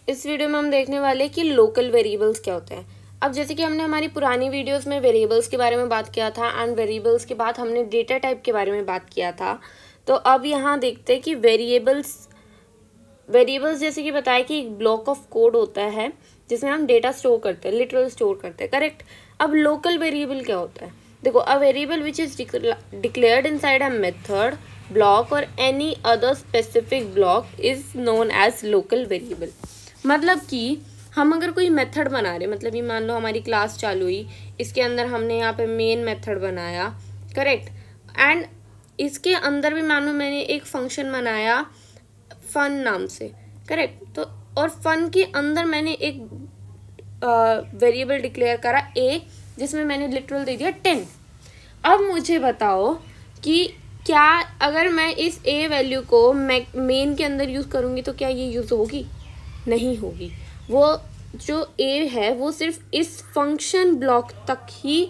इस वीडियो में हम देखने वाले कि लोकल वेरिएबल्स क्या होते हैं। अब जैसे कि हमने हमारी पुरानी वीडियोस में वेरिएबल्स के बारे में बात किया था एंड वेरिएबल्स के बाद हमने डेटा टाइप के बारे में बात किया था, तो अब यहाँ देखते हैं कि वेरिएबल्स जैसे कि बताया कि एक ब्लॉक ऑफ कोड होता है जिसमें हम डेटा स्टोर करते हैं, लिटरल स्टोर करते हैं, करेक्ट। अब लोकल वेरिएबल क्या होता है? देखो, a variable which is declared inside a method, block और any other specific block is known as local variable. मतलब कि हम अगर कोई मेथड बना रहे, मतलब ये मान लो हमारी क्लास चालू हुई, इसके अंदर हमने यहाँ पे मेन मेथड बनाया, करेक्ट, एंड इसके अंदर भी मान लो मैंने एक फंक्शन बनाया फन नाम से, करेक्ट। तो और फन के अंदर मैंने एक वेरिएबल डिक्लेयर करा ए, जिसमें मैंने लिटरल दे दिया 10। अब मुझे बताओ कि क्या अगर मैं इस ए वैल्यू को मेन के अंदर यूज़ करूँगी तो क्या ये यूज़ होगी? नहीं होगी। वो जो ए है वो सिर्फ इस फंक्शन ब्लॉक तक ही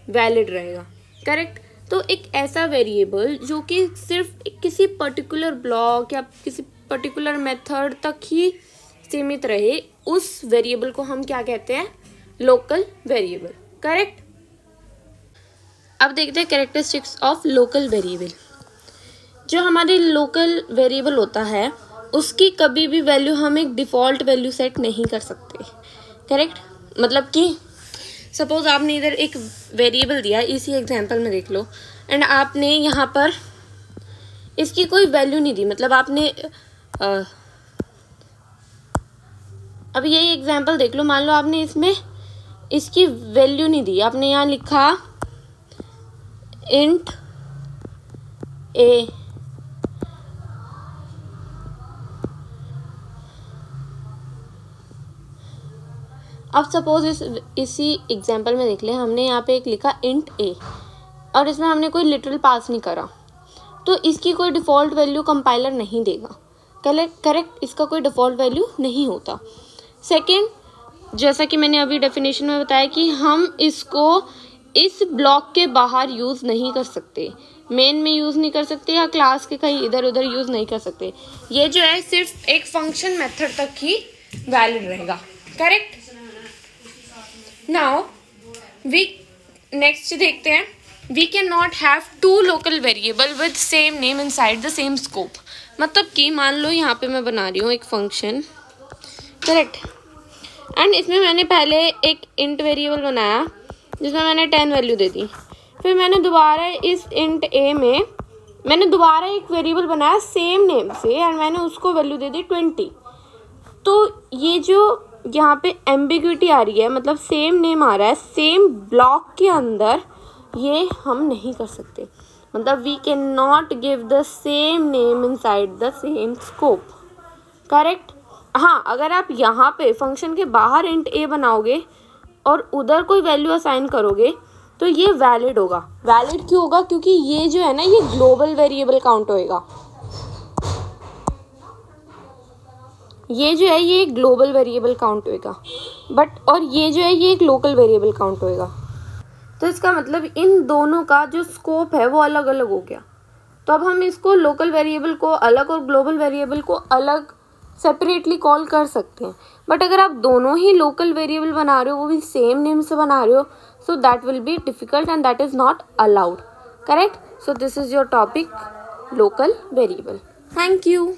वैलिड रहेगा, करेक्ट। तो एक ऐसा वेरिएबल जो कि सिर्फ किसी पर्टिकुलर ब्लॉक या किसी पर्टिकुलर मेथड तक ही सीमित रहे, उस वेरिएबल को हम क्या कहते हैं? Local variable, correct. अब देखते हैं कैरेक्टरिस्टिक्स ऑफ लोकल वेरिएबल। जो हमारे लोकल वेरिएबल होता है उसकी कभी भी वैल्यू हम एक डिफ़ॉल्ट वैल्यू सेट नहीं कर सकते, करेक्ट। मतलब कि सपोज आपने इधर एक वेरिएबल दिया, इसी एग्जांपल में देख लो, एंड आपने यहाँ पर इसकी कोई वैल्यू नहीं दी, मतलब आपने अब यही एग्जांपल देख लो, मान लो आपने इसमें इसकी वैल्यू नहीं दी, आपने यहाँ लिखा इंट ए, अब सपोज इसी एग्जांपल में देख लें, हमने यहाँ पे एक लिखा इंट ए और इसमें हमने कोई लिटरल पास नहीं करा, तो इसकी कोई डिफ़ॉल्ट वैल्यू कंपाइलर नहीं देगा, करेक्ट। इसका कोई डिफ़ॉल्ट वैल्यू नहीं होता। सेकंड, जैसा कि मैंने अभी डेफिनेशन में बताया कि हम इसको इस ब्लॉक के बाहर यूज़ नहीं कर सकते, मेन में यूज़ नहीं कर सकते या क्लास के कहीं इधर उधर यूज़ नहीं कर सकते। ये जो है सिर्फ एक फंक्शन मेथड तक ही वैलिड रहेगा, करेक्ट। नाउ वी नेक्स्ट देखते हैं, we can not have two local variable with same name inside the same scope. मतलब कि मान लो यहाँ पे मैं बना रही हूँ एक फंक्शन, करेक्ट, एंड इसमें मैंने पहले एक इंट वेरिएबल बनाया जिसमें मैंने 10 वैल्यू दे दी, फिर मैंने दोबारा इस इंट ए में मैंने दोबारा एक वेरिएबल बनाया सेम नेम से एंड मैंने उसको वैल्यू दे दी 20। तो ये जो यहाँ पे एम्बिग्विटी आ रही है, मतलब सेम नेम आ रहा है सेम ब्लॉक के अंदर, ये हम नहीं कर सकते। मतलब we can not give the same name inside the same scope, correct. हाँ, अगर आप यहाँ पे फंक्शन के बाहर इंट ए बनाओगे और उधर कोई वैल्यू असाइन करोगे तो ये वैलिड होगा। वैलिड क्यों होगा? क्योंकि ये जो है ना, ये ग्लोबल वेरिएबल काउंट होएगा। ये जो है ये ग्लोबल वेरिएबल काउंट होएगा, बट और ये जो है ये एक लोकल वेरिएबल काउंट होएगा। तो इसका मतलब इन दोनों का जो स्कोप है वो अलग अलग हो गया। तो अब हम इसको लोकल वेरिएबल को अलग और ग्लोबल वेरिएबल को अलग सेपरेटली कॉल कर सकते हैं। बट अगर आप दोनों ही लोकल वेरिएबल बना रहे हो, वो भी सेम नेम से बना रहे हो, so that will be difficult and that is not allowed, correct. So this is your topic, local variable. Thank you.